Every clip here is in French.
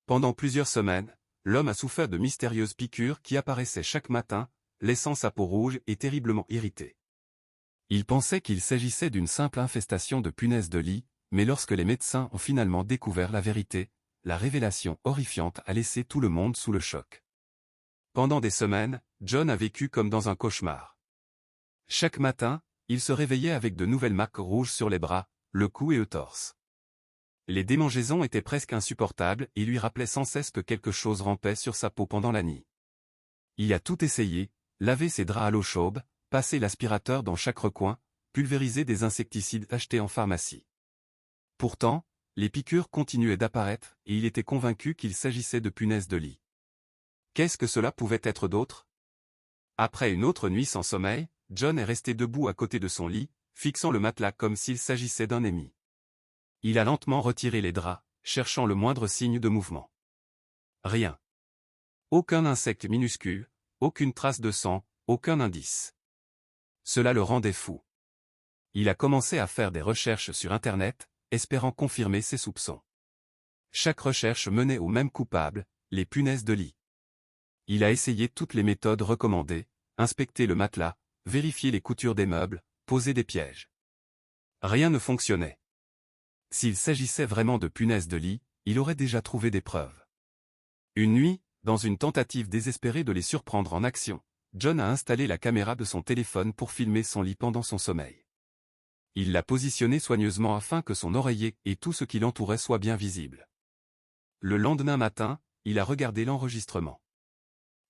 Pendant plusieurs semaines, l'homme a souffert de mystérieuses piqûres qui apparaissaient chaque matin, laissant sa peau rouge et terriblement irritée. Il pensait qu'il s'agissait d'une simple infestation de punaises de lit, mais lorsque les médecins ont finalement découvert la vérité, la révélation horrifiante a laissé tout le monde sous le choc. Pendant des semaines, John a vécu comme dans un cauchemar. Chaque matin, il se réveillait avec de nouvelles marques rouges sur les bras, le cou et le torse. Les démangeaisons étaient presque insupportables et lui rappelaient sans cesse que quelque chose rampait sur sa peau pendant la nuit. Il a tout essayé, lavé ses draps à l'eau chaude, passé l'aspirateur dans chaque recoin, pulvérisé des insecticides achetés en pharmacie. Pourtant, les piqûres continuaient d'apparaître et il était convaincu qu'il s'agissait de punaises de lit. Qu'est-ce que cela pouvait être d'autre? Après une autre nuit sans sommeil, John est resté debout à côté de son lit, fixant le matelas comme s'il s'agissait d'un ennemi. Il a lentement retiré les draps, cherchant le moindre signe de mouvement. Rien. Aucun insecte minuscule, aucune trace de sang, aucun indice. Cela le rendait fou. Il a commencé à faire des recherches sur Internet, espérant confirmer ses soupçons. Chaque recherche menait au même coupable, les punaises de lit. Il a essayé toutes les méthodes recommandées, inspecté le matelas, vérifié les coutures des meubles, posé des pièges. Rien ne fonctionnait. S'il s'agissait vraiment de punaises de lit, il aurait déjà trouvé des preuves. Une nuit, dans une tentative désespérée de les surprendre en action, John a installé la caméra de son téléphone pour filmer son lit pendant son sommeil. Il l'a positionné soigneusement afin que son oreiller et tout ce qui l'entourait soient bien visibles. Le lendemain matin, il a regardé l'enregistrement.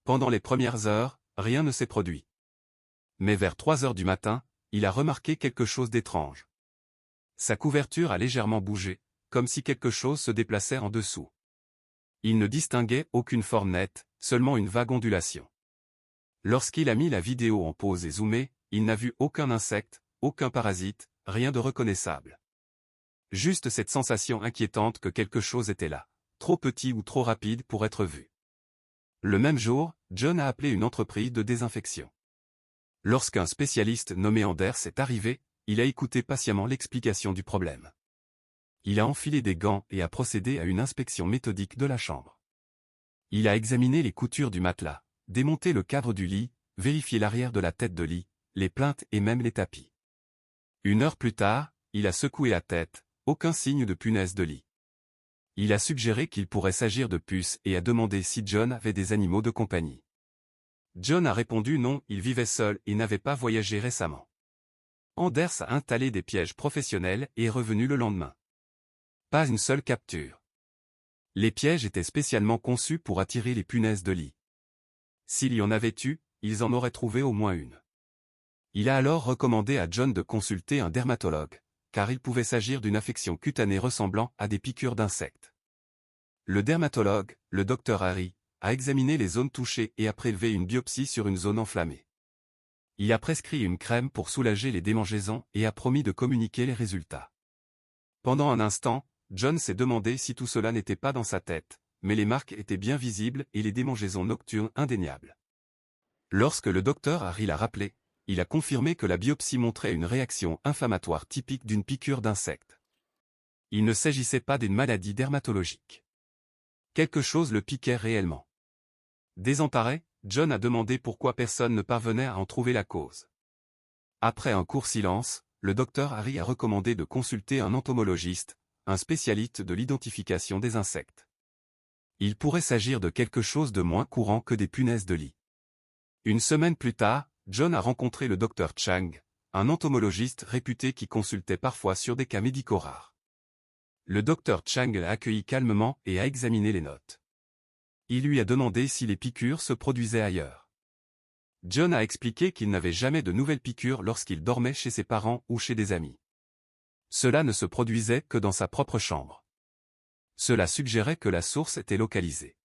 Pendant les premières heures, rien ne s'est produit. Mais vers 3 heures du matin, il a remarqué quelque chose d'étrange. Sa couverture a légèrement bougé, comme si quelque chose se déplaçait en dessous. Il ne distinguait aucune forme nette, seulement une vague ondulation. Lorsqu'il a mis la vidéo en pause et zoomé, il n'a vu aucun insecte, aucun parasite, rien de reconnaissable. Juste cette sensation inquiétante que quelque chose était là, trop petit ou trop rapide pour être vu. Le même jour, John a appelé une entreprise de désinfection. Lorsqu'un spécialiste nommé Anders est arrivé, il a écouté patiemment l'explication du problème. Il a enfilé des gants et a procédé à une inspection méthodique de la chambre. Il a examiné les coutures du matelas, démonté le cadre du lit, vérifié l'arrière de la tête de lit, les plinthes et même les tapis. 1 heure plus tard, il a secoué la tête, aucun signe de punaise de lit. Il a suggéré qu'il pourrait s'agir de puces et a demandé si John avait des animaux de compagnie. John a répondu non, il vivait seul et n'avait pas voyagé récemment. Anders a installé des pièges professionnels et est revenu le lendemain. Pas une seule capture. Les pièges étaient spécialement conçus pour attirer les punaises de lit. S'il y en avait eu, ils en auraient trouvé au moins une. Il a alors recommandé à John de consulter un dermatologue, car il pouvait s'agir d'une affection cutanée ressemblant à des piqûres d'insectes. Le dermatologue, le docteur Harry, a examiné les zones touchées et a prélevé une biopsie sur une zone enflammée. Il a prescrit une crème pour soulager les démangeaisons et a promis de communiquer les résultats. Pendant un instant, John s'est demandé si tout cela n'était pas dans sa tête, mais les marques étaient bien visibles et les démangeaisons nocturnes indéniables. Lorsque le docteur Harry l'a rappelé, il a confirmé que la biopsie montrait une réaction inflammatoire typique d'une piqûre d'insecte. Il ne s'agissait pas d'une maladie dermatologique. Quelque chose le piquait réellement. Désemparé, John a demandé pourquoi personne ne parvenait à en trouver la cause. Après un court silence, le docteur Harry a recommandé de consulter un entomologiste, un spécialiste de l'identification des insectes. Il pourrait s'agir de quelque chose de moins courant que des punaises de lit. Une semaine plus tard, John a rencontré le docteur Chang, un entomologiste réputé qui consultait parfois sur des cas médicaux rares. Le docteur Chang l'a accueilli calmement et a examiné les notes. Il lui a demandé si les piqûres se produisaient ailleurs. John a expliqué qu'il n'avait jamais de nouvelles piqûres lorsqu'il dormait chez ses parents ou chez des amis. Cela ne se produisait que dans sa propre chambre. Cela suggérait que la source était localisée.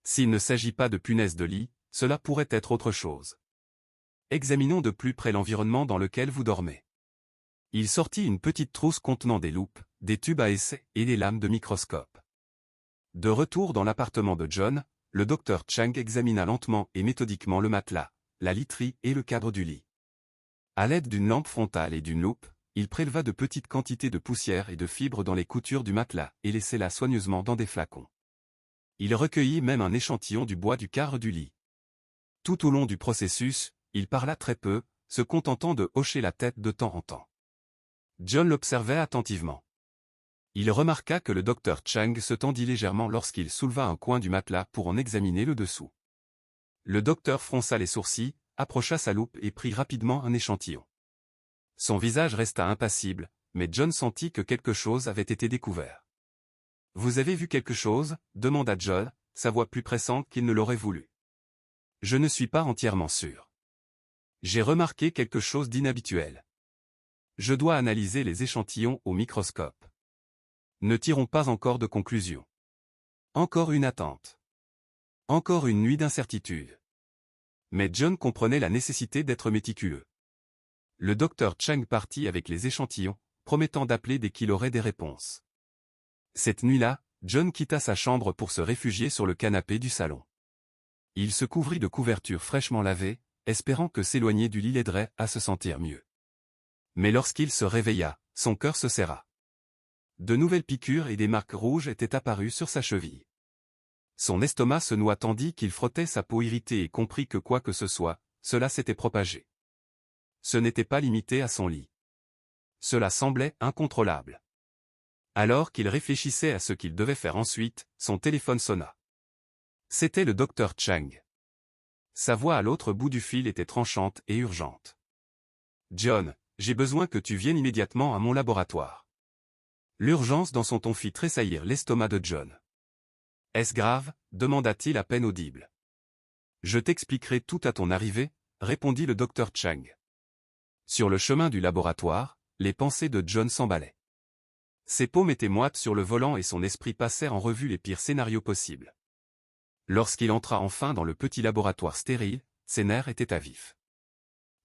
S'il ne s'agit pas de punaises de lit, cela pourrait être autre chose. Examinons de plus près l'environnement dans lequel vous dormez. Il sortit une petite trousse contenant des loupes, des tubes à essai et des lames de microscope. De retour dans l'appartement de John, le docteur Chang examina lentement et méthodiquement le matelas, la literie et le cadre du lit. À l'aide d'une lampe frontale et d'une loupe, il préleva de petites quantités de poussière et de fibres dans les coutures du matelas et laissait-la soigneusement dans des flacons. Il recueillit même un échantillon du bois du cadre du lit. Tout au long du processus, il parla très peu, se contentant de hocher la tête de temps en temps. John l'observait attentivement. Il remarqua que le docteur Chang se tendit légèrement lorsqu'il souleva un coin du matelas pour en examiner le dessous. Le docteur fronça les sourcils, approcha sa loupe et prit rapidement un échantillon. Son visage resta impassible, mais John sentit que quelque chose avait été découvert. « Vous avez vu quelque chose » demanda John, sa voix plus pressante qu'il ne l'aurait voulu. « Je ne suis pas entièrement sûr. J'ai remarqué quelque chose d'inhabituel. Je dois analyser les échantillons au microscope. Ne tirons pas encore de conclusion. Encore une attente. Encore une nuit d'incertitude. » Mais John comprenait la nécessité d'être méticuleux. Le docteur Chang partit avec les échantillons, promettant d'appeler dès qu'il aurait des réponses. Cette nuit-là, John quitta sa chambre pour se réfugier sur le canapé du salon. Il se couvrit de couvertures fraîchement lavées, espérant que s'éloigner du lit l'aiderait à se sentir mieux. Mais lorsqu'il se réveilla, son cœur se serra. De nouvelles piqûres et des marques rouges étaient apparues sur sa cheville. Son estomac se noua tandis qu'il frottait sa peau irritée et comprit que quoi que ce soit, cela s'était propagé. Ce n'était pas limité à son lit. Cela semblait incontrôlable. Alors qu'il réfléchissait à ce qu'il devait faire ensuite, son téléphone sonna. C'était le docteur Chang. Sa voix à l'autre bout du fil était tranchante et urgente. « John, j'ai besoin que tu viennes immédiatement à mon laboratoire. » L'urgence dans son ton fit tressaillir l'estomac de John. « Est-ce grave » demanda-t-il à peine audible. « Je t'expliquerai tout à ton arrivée » répondit le docteur Chang. Sur le chemin du laboratoire, les pensées de John s'emballaient. Ses paumes étaient moites sur le volant et son esprit passait en revue les pires scénarios possibles. Lorsqu'il entra enfin dans le petit laboratoire stérile, ses nerfs étaient à vif.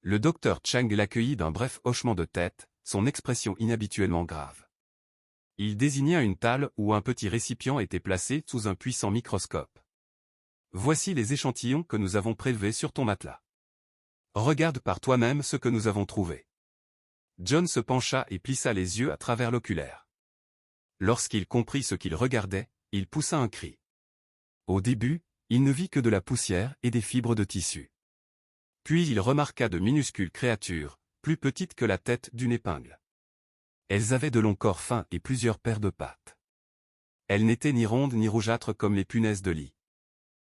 Le docteur Chang l'accueillit d'un bref hochement de tête, son expression inhabituellement grave. Il désigna une table où un petit récipient était placé sous un puissant microscope. « Voici les échantillons que nous avons prélevés sur ton matelas. Regarde par toi-même ce que nous avons trouvé. » John se pencha et plissa les yeux à travers l'oculaire. Lorsqu'il comprit ce qu'il regardait, il poussa un cri. Au début, il ne vit que de la poussière et des fibres de tissu. Puis il remarqua de minuscules créatures, plus petites que la tête d'une épingle. Elles avaient de longs corps fins et plusieurs paires de pattes. Elles n'étaient ni rondes ni rougeâtres comme les punaises de lit.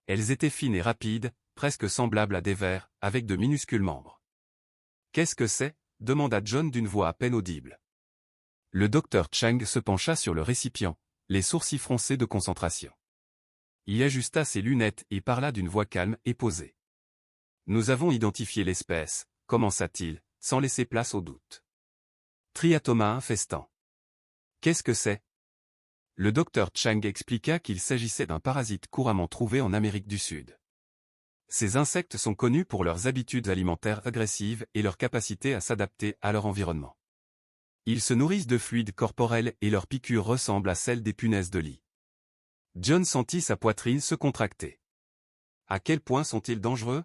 Elles étaient fines et rapides, presque semblables à des vers, avec de minuscules membres. « Qu'est-ce que c'est » demanda John d'une voix à peine audible. Le docteur Chang se pencha sur le récipient, les sourcils froncés de concentration. Il ajusta ses lunettes et parla d'une voix calme et posée. « Nous avons identifié l'espèce, commença-t-il, sans laisser place au doute. Triatoma infestant. Qu'est-ce que c'est ? Le docteur Chang expliqua qu'il s'agissait d'un parasite couramment trouvé en Amérique du Sud. Ces insectes sont connus pour leurs habitudes alimentaires agressives et leur capacité à s'adapter à leur environnement. Ils se nourrissent de fluides corporels et leurs piqûres ressemblent à celles des punaises de lit. John sentit sa poitrine se contracter. À quel point sont-ils dangereux ?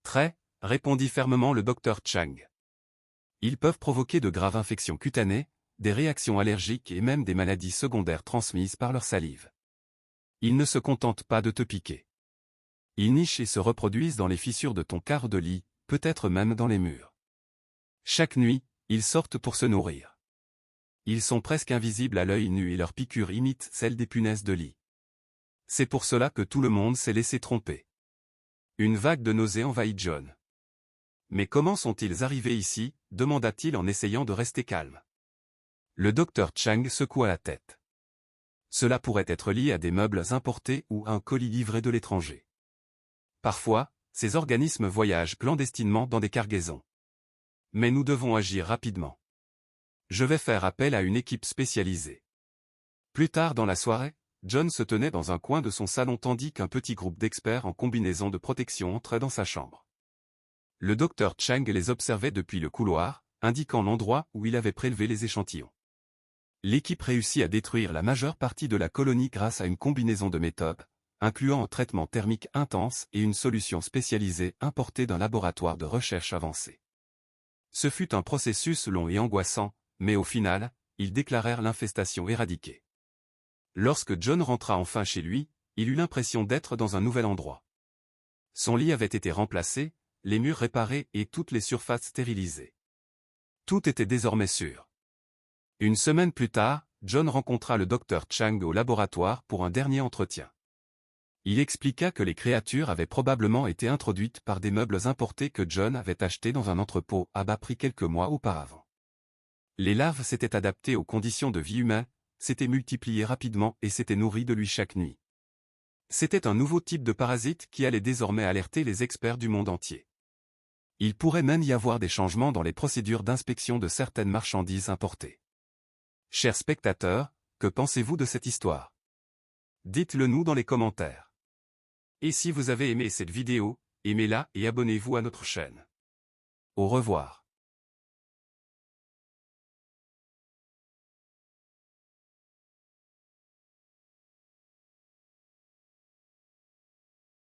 Très, répondit fermement le docteur Chang. Ils peuvent provoquer de graves infections cutanées, des réactions allergiques et même des maladies secondaires transmises par leur salive. Ils ne se contentent pas de te piquer. Ils nichent et se reproduisent dans les fissures de ton cadre de lit, peut-être même dans les murs. Chaque nuit, ils sortent pour se nourrir. Ils sont presque invisibles à l'œil nu et leurs piqûres imitent celles des punaises de lit. C'est pour cela que tout le monde s'est laissé tromper. Une vague de nausées envahit John. Mais comment sont-ils arrivés ici ? Demanda-t-il en essayant de rester calme. Le docteur Chang secoua la tête. Cela pourrait être lié à des meubles importés ou à un colis livré de l'étranger. Parfois, ces organismes voyagent clandestinement dans des cargaisons. Mais nous devons agir rapidement. Je vais faire appel à une équipe spécialisée. Plus tard dans la soirée, John se tenait dans un coin de son salon tandis qu'un petit groupe d'experts en combinaison de protection entrait dans sa chambre. Le docteur Chang les observait depuis le couloir, indiquant l'endroit où il avait prélevé les échantillons. L'équipe réussit à détruire la majeure partie de la colonie grâce à une combinaison de méthodes, incluant un traitement thermique intense et une solution spécialisée importée d'un laboratoire de recherche avancé. Ce fut un processus long et angoissant, mais au final, ils déclarèrent l'infestation éradiquée. Lorsque John rentra enfin chez lui, Il eut l'impression d'être dans un nouvel endroit. Son lit avait été remplacé, les murs réparés et toutes les surfaces stérilisées. Tout était désormais sûr. Une semaine plus tard, John rencontra le docteur Chang au laboratoire pour un dernier entretien. Il expliqua que les créatures avaient probablement été introduites par des meubles importés que John avait achetés dans un entrepôt à bas prix quelques mois auparavant. Les larves s'étaient adaptées aux conditions de vie humaines, s'étaient multipliées rapidement et s'étaient nourries de lui chaque nuit. C'était un nouveau type de parasite qui allait désormais alerter les experts du monde entier. Il pourrait même y avoir des changements dans les procédures d'inspection de certaines marchandises importées. Chers spectateurs, que pensez-vous de cette histoire? Dites-le nous dans les commentaires. Et si vous avez aimé cette vidéo, aimez-la et abonnez-vous à notre chaîne. Au revoir.